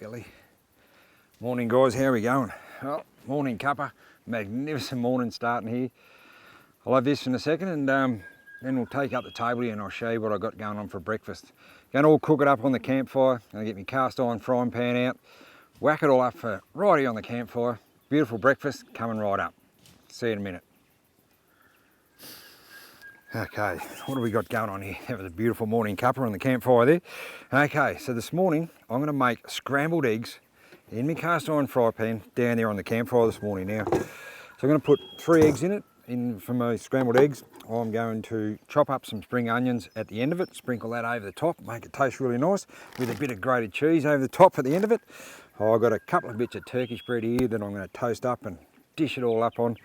Skelly. Morning guys, how are we going? Well, morning cuppa. Magnificent morning starting here. I'll have this in a second and then we'll take up the table here and I'll show you what I've got going on for breakfast. Going to all cook it up on the campfire. Going to get my cast iron frying pan out. Whack it all up for right here on the campfire. Beautiful breakfast coming right up. See you in a minute. Okay, what have we got going on here? That was a beautiful morning cuppa on the campfire there. Okay, so this morning I'm going to make scrambled eggs in my cast iron fry pan down there on the campfire this morning now. So I'm going to put 3 eggs in it, for my scrambled eggs. I'm going to chop up some spring onions at the end of it, sprinkle that over the top, make it taste really nice, with a bit of grated cheese over the top at the end of it. I've got a couple of bits of Turkish bread here that I'm going to toast up and dish it all up on.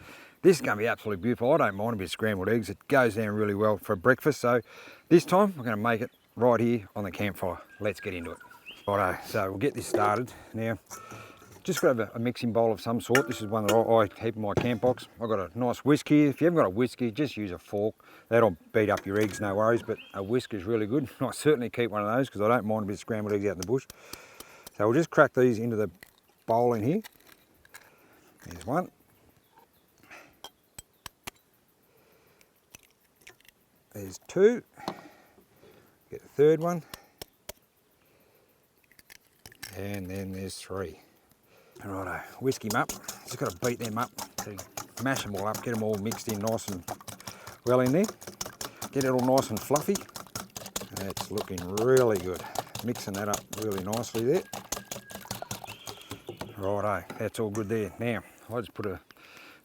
This is going to be absolutely beautiful. I don't mind a bit of scrambled eggs. It goes down really well for breakfast. So this time we're going to make it right here on the campfire. Let's get into it. Righto, so we'll get this started. Now, just got to have a mixing bowl of some sort. This is one that I keep in my camp box. I've got a nice whisk here. If you haven't got a whisk, just use a fork. That'll beat up your eggs, no worries, but a whisk is really good. I certainly keep one of those because I don't mind a bit of scrambled eggs out in the bush. So we'll just crack these into the bowl in here. There's one. There's 2. Get the 3rd one. And then there's 3. Righto, whisk them up. Just got to beat them up to mash them all up, get them all mixed in nice and well in there. Get it all nice and fluffy. That's looking really good. Mixing that up really nicely there. Righto, that's all good there. Now, I just put a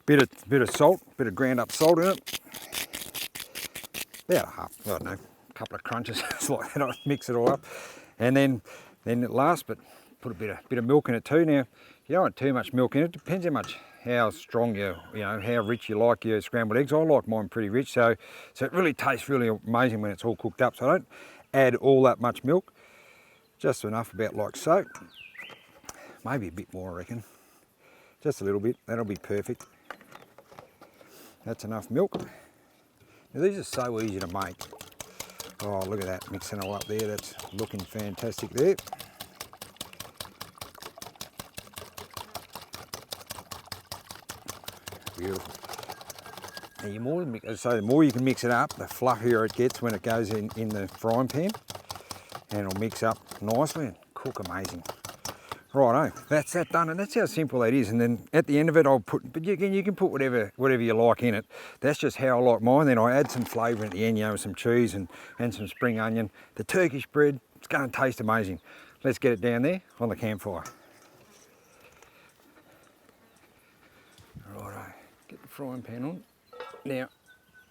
bit of salt, bit of ground up salt in it. About half, I don't know, a couple of crunches, like that. I mix it all up, and then at last, but put a bit of milk in it too. Now, you don't want too much milk in it. Depends how strong how rich you like your scrambled eggs. I like mine pretty rich, so it really tastes really amazing when it's all cooked up. So I don't add all that much milk, just enough, about like so. Maybe a bit more, I reckon. Just a little bit. That'll be perfect. That's enough milk. Now, these are so easy to make. Oh, look at that, mixing all up there. That's looking fantastic there. Beautiful. Now, the more you can mix it up, the fluffier it gets when it goes in the frying pan. And it'll mix up nicely and cook amazing. Righto, that's that done, and that's how simple that is. And then at the end of it, I'll put, but you can put whatever you like in it. That's just how I like mine. Then I add some flavour at the end, with some cheese and some spring onion. The Turkish bread, it's going to taste amazing. Let's get it down there on the campfire. Righto, get the frying pan on. Now,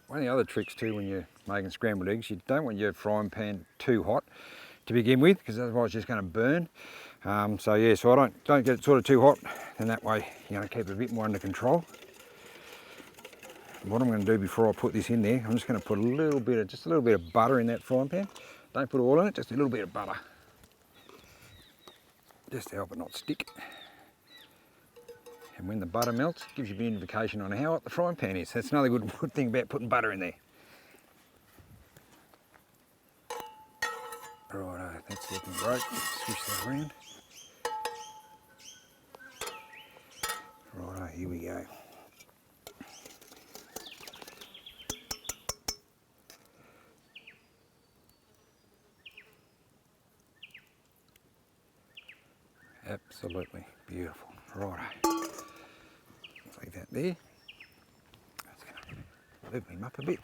one of the other tricks too when you're making scrambled eggs, you don't want your frying pan too hot to begin with, because otherwise it's just going to burn. So I don't get it sort of too hot, and that way keep it a bit more under control. What I'm going to do before I put this in there, I'm just going to put just a little bit of butter in that frying pan. Don't put all in it, just a little bit of butter, just to help it not stick. And when the butter melts, it gives you a bit of indication on how hot the frying pan is. That's another good thing about putting butter in there. Righto, that's looking great. Switch that around. Righto, here we go. Absolutely beautiful. Righto. Leave that there. That's going to move him up a bit.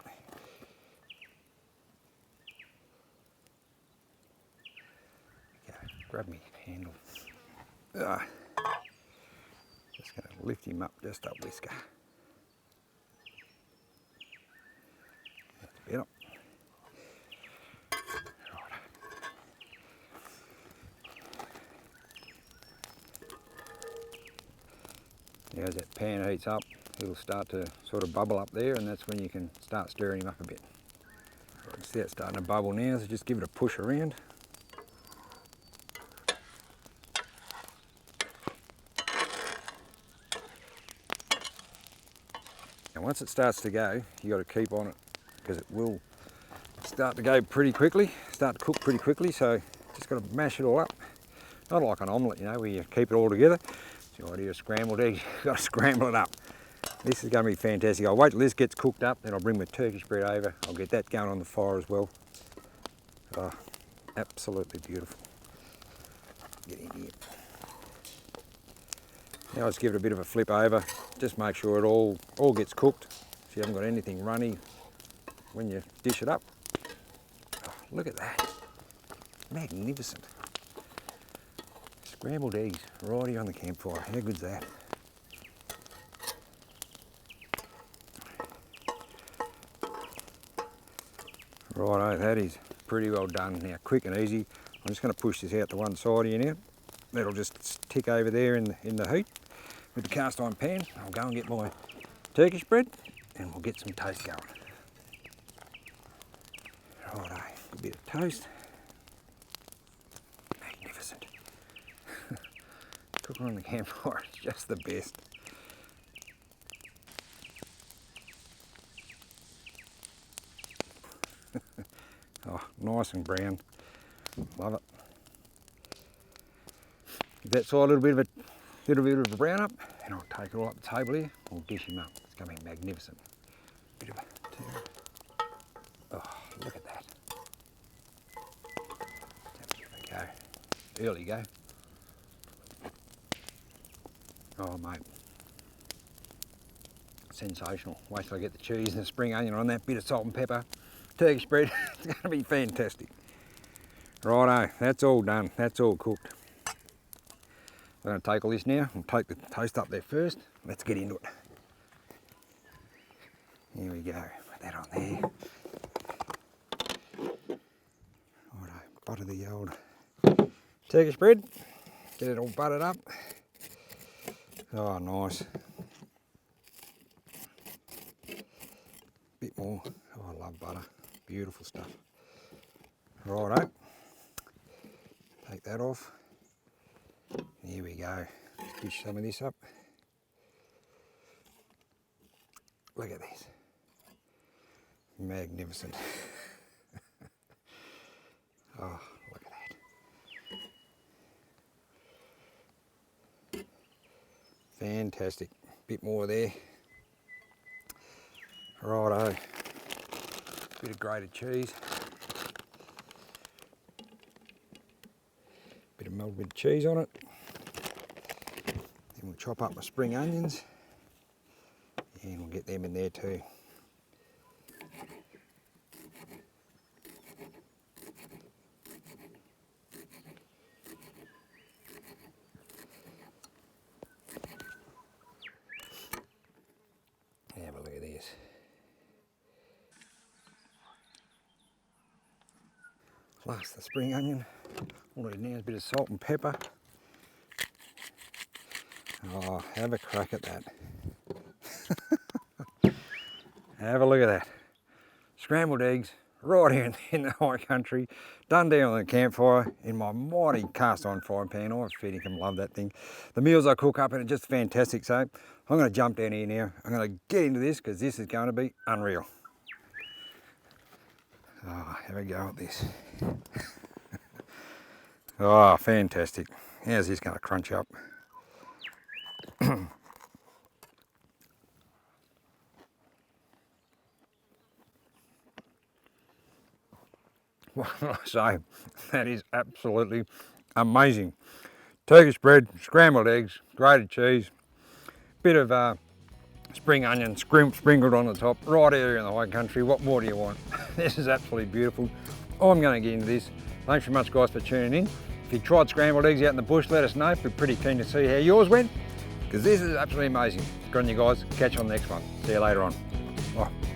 Grab me handle. Just going to lift him up just a whisker. That's better. Right. Now as that pan heats up, it'll start to sort of bubble up there, and that's when you can start stirring him up a bit. Right, see it starting to bubble now, so just give it a push around. And once it starts to go, you got to keep on it, because it will start to go pretty quickly, start to cook pretty quickly. So just got to mash it all up Not like an omelette, you know, where you keep it all together. It's the idea of scrambled eggs. You've got to scramble it up. This is going to be fantastic. I'll wait till this gets cooked up, then I'll bring my Turkish bread over. I'll get that going on the fire as well. Oh, absolutely beautiful. Get in here. Now let's give it a bit of a flip over. Just make sure it all gets cooked, so you haven't got anything runny when you dish it up. Oh, look at that. Magnificent. Scrambled eggs right here on the campfire. How good's that? Righto, that is pretty well done. Now, quick and easy. I'm just going to push this out to one side here now. That'll just tick over there in the heat with the cast iron pan. I'll go and get my Turkish bread and we'll get some toast going. Righto, a bit of toast. Magnificent. Cooking on the campfire is just the best. Oh, nice and brown. Love it. Give that side a little bit of a brown up, and I'll take it all up the table here. We'll dish him up. It's going to be magnificent. Bit of a turn. Oh, look at that. There we go. Early go. Oh, mate. Sensational. Wait till I get the cheese and the spring onion on that, bit of salt and pepper. Turkish bread. It's going to be fantastic. Righto, that's all done. That's all cooked. I'm going to take all this now. I'll take the toast up there first. Let's get into it. Here we go. Put that on there. Righto, butter the old Turkish bread. Get it all buttered up. Oh, nice. Bit more. Oh, I love butter. Beautiful stuff. Righto. Take that off. Here we go. Dish some of this up. Look at this. Magnificent. Oh, look at that. Fantastic. Bit more there. Righto. Bit of grated cheese. Bit of melted cheese on it. Then we'll chop up my spring onions and we'll get them in there too. Have a look at this. Plus the spring onion. All I need now is a bit of salt and pepper. Oh, have a crack at that. Have a look at that. Scrambled eggs right here in the high country, done down on the campfire in my mighty cast iron frying pan. I feeding them, love that thing. The meals I cook up in are just fantastic. So I'm going to jump down here now. I'm going to get into this because this is going to be unreal. Oh, have a go at this. Oh, fantastic. How's this going to crunch up? What can I say? That is absolutely amazing. Turkish bread, scrambled eggs, grated cheese, bit of spring onion sprinkled on the top, right here in the high country. What more do you want? This is absolutely beautiful. I'm going to get into this. Thanks very much, guys, for tuning in. If you tried scrambled eggs out in the bush, let us know. We're pretty keen to see how yours went, because this is absolutely amazing. Good on you guys. Catch you on the next one. See you later on. Bye.